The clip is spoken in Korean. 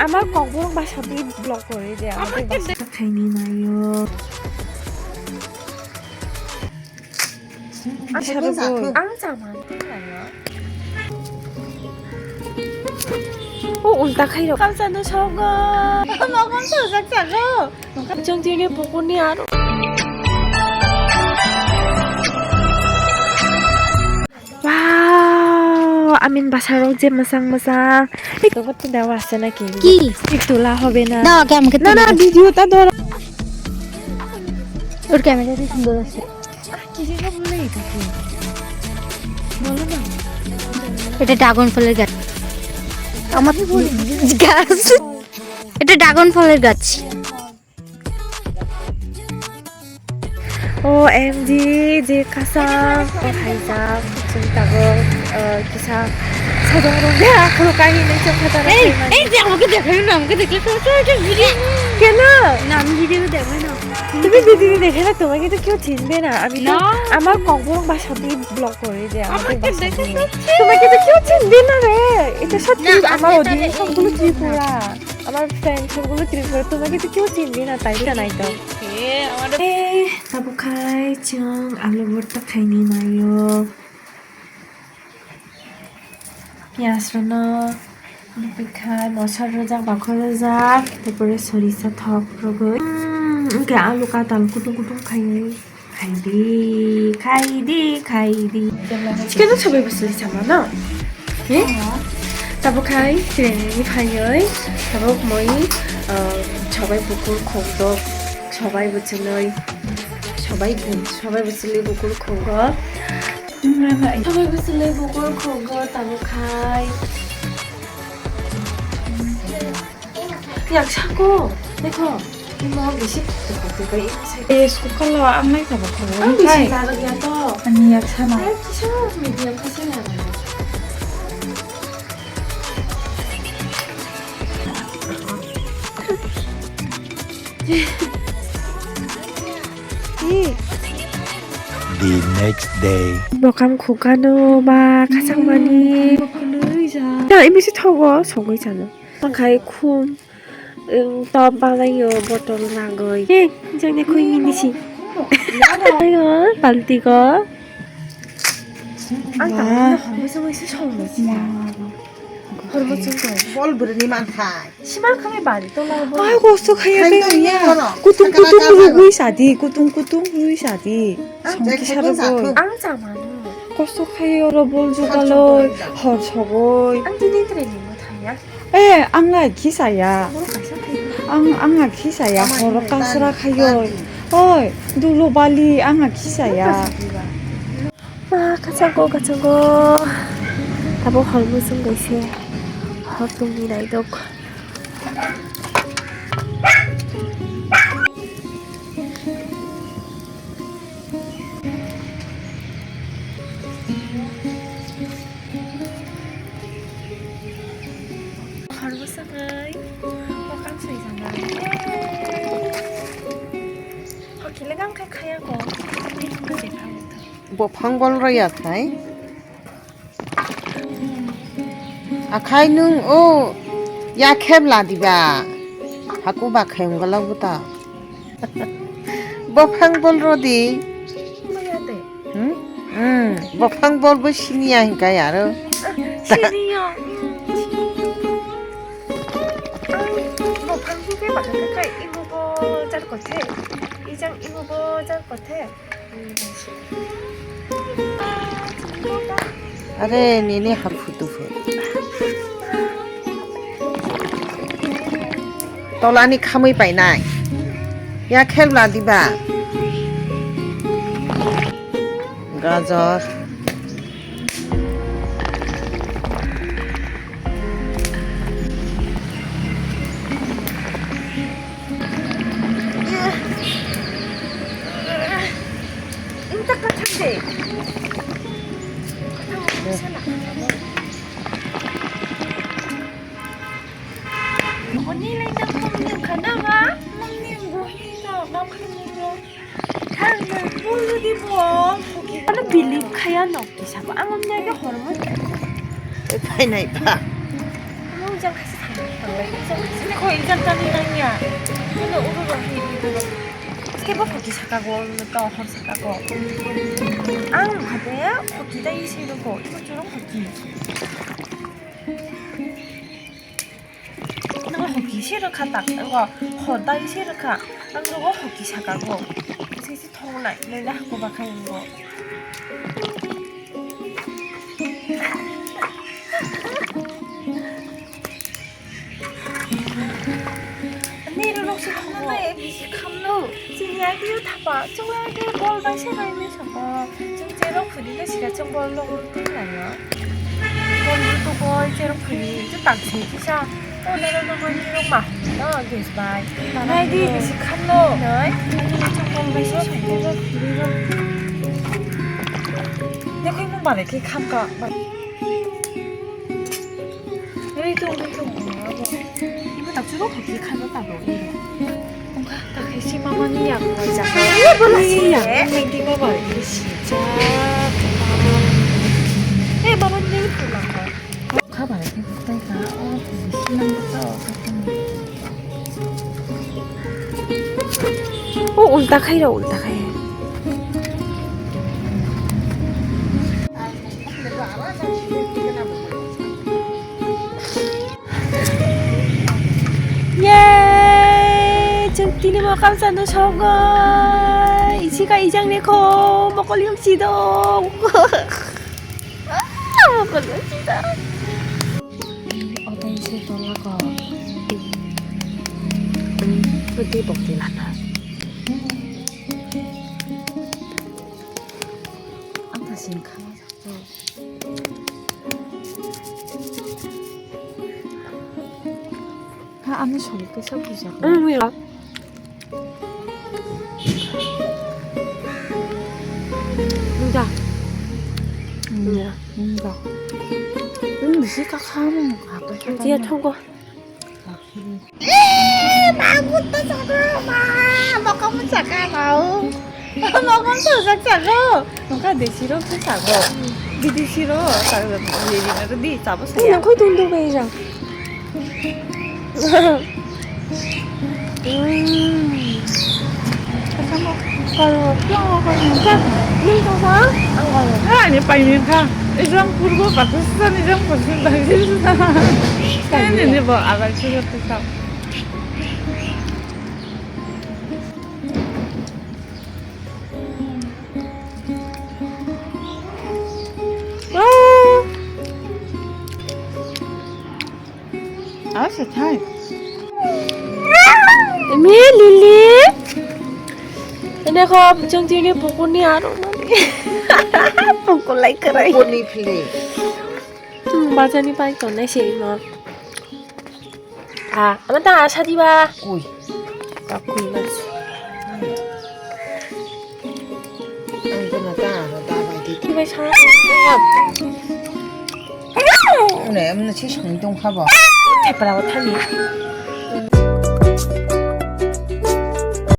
আমার কখনো বাসাতেই ব্লক করে যে আমাদের বাসাটা খাইনি নাইও আচ্ছা 뭐 온다 카이로 깜짝도 저거 먹으면서 작작어 정지게 보고니 알아 와우 아민 바사로 제 마상 이거 같은 데 왔어 나 কি তোলা হবে না দাও আগে আমাকে না না ভিডিওটা ধরো ওর ক্যামেরাটা সুন্দর আছে কি যেন বলে এটা কি বলো না এটা ড্রাগন ফলের গাছ আমার গাছ এটা ড্রাগন ফলের গাছ OMG 제 가상 하이자 진짜고 기사 사정으로냐 그거까지는 좀 하더라 এই যে আমাকে দেখাবে না আমাকে দেখলে তো ভিডিও কেন না আমি ভিডিও দেখাই না তুমি ভিডিও দেখে না তোমাকে তো কেউ চিনবে না আমি তো আমার কখনো বাসাতেই ব্লগ করে যে আমাদের বাসাতে তোমাকে তো কেউ চিনবে না রে এটা সত্যি আমার অডিয়েন্স সবগুলো ত্রিপুরা আমার ফ্রেন্ড সবগুলো ত্রিপুরা তোমাকে তো কেউ চিনবে না তাই জানাই তো তাবুখাই চিং আলু ভর্তা খাইনি নাইও পেঁয়াজ রান্না খাই মশলা রোজা বাখর রোজা তারপরে সরিষা থক রগৈ কে আলু কাতাল কুটুম কুটুম খাইদি চিকেন সবাই বসে চাবা না তাবুখাই ট্রেনে ফাইयै তাবুক মই সবাই বুকুর খোগদক সবাই বুঝলই সবাই বুঝলি বুকুর খোগ সবাই বুঝলি বুকুর খোগ তাবুখাই 약사고 내가 이모 미식 그거 이 스쿠컬러 안마이 잡아 그거 미식 다르게 또 아니 약사나 키셔 미디엄 파세요 The next day. 먹감 고가노 막 가상만이 먹을자 야 이미지 타고 저거잖아 가이 쿤 또 빨라요 버터로 나거이 예 이제 코이 미니시 이거 발디거 안다 무슨 거 있어 처음 봤지 bol berani mantai. 심각하게 말이 또 나고 아이고 어떡해야 돼요 꾸뚱꾸뚱 누이 사디 꾸뚱꾸뚱 누이 사디 성기 사르고 앙자만 어떡해요 여러분 주갈로 허서고이 앙디니들의 님은 다냐 에 앙라 기사야 뭐로 가셨대 앙아 기사야 허럭가스라 가요 어이 누로발리 앙아 기사야 아 가자고 다보 헐무슨 것이 헐동이 나이도 헐무슨의 헐감수이잖아 길레감 칼카야고 이거지 다음부터 Bo phangbol roya thai. Akhai nung o ya kheb la diba. Haku ba khem gala buta. Bo phangbol ro di. 뭐야 돼 Bo phangbol bo siniya hinka yaro. 시리요 뭐 방송에 맞을까 이모버 짤 것에 이장 이모버 짤 것에 Are nene hafu tu fu. Tolani khamui pai nai. Ya kheb la diba. Gajor. 인딱 같은데 언니 레이나 컴님 가나와? 컴님 뭐해서 막 컴님 하는 모르디 뭐 나는 빌립 카야 넣기 잡아 안 언니에게 hormone Pai nai pa. 농장 가서 사는 근데 거의 이장단이랑이야. 근데 오르러 히리로 스케버 거기 사가고 또 헐 사가고. 안 하대요? 거기다 이시르고 이거처럼 거기. 나 거기 싫어가 딱 이거 허다 이시르가. 안 그거 거기 사가고. 세시 통날 내가 하고 막 하는 거. 내일 혹시 하나에 비시 감로 진이야기요 타봐 좋아하게 볼방 생활면서 진짜로 분위기가 시가청 볼로 올때나요 오늘도 볼 제로 분위기 좀 딱새기자 오늘은 너무 이런 마음이다 게스바이 나이디 비시 감로 너이 좀 볼방 생활면서 내가 이거 말해 그 감가 여기도 오늘도 뭐라고 이거 딱 주로 거기 가졌다고 이래 뭔가 딱 핵심만이 양보이잖아 이 양념 땡기가 말이야 진짜. 에 마마니 내일 불러가 가봐라 그때가 되게 신난부터 온다 가이라 온다 가이 예! 정띠는 뭐 감사는 저거 이시가 이장내고 먹걸리 없지도 아 벌렁지다 어떤 시 돌아가 그때 먹지 않아 다시 가만히 안에 저리 끄셔보자. 응 이거 누가 뭔가. 무시가 하는 거 같아. 뒤에 통과 먹으면 작아요. 먹으면 더 작아요. 뭔가 내 싫어 그 작아. 니들 싫어. 작아. 얘기는 네 잡았어요. 그냥 거의 돈도 베이랑 가로 뼈가 민서상 안 가요 아니 빨리 가. 이장 부르고 바꾸스탄 이장 부르고 당신스나. 아니 뭐 아갈 수가 없어. 알았어, 타임. 에미 릴리 내가 정진이 보고니 알아나니 보고 라이크라이 보니 플레이. 맞아니 바이 전에 시마 아 아마다 사디바 오이. 까꾸이마스 이거나 따봐야 이바이 사 오늘 엄마 제 행동 봐봐. 대파라고 타니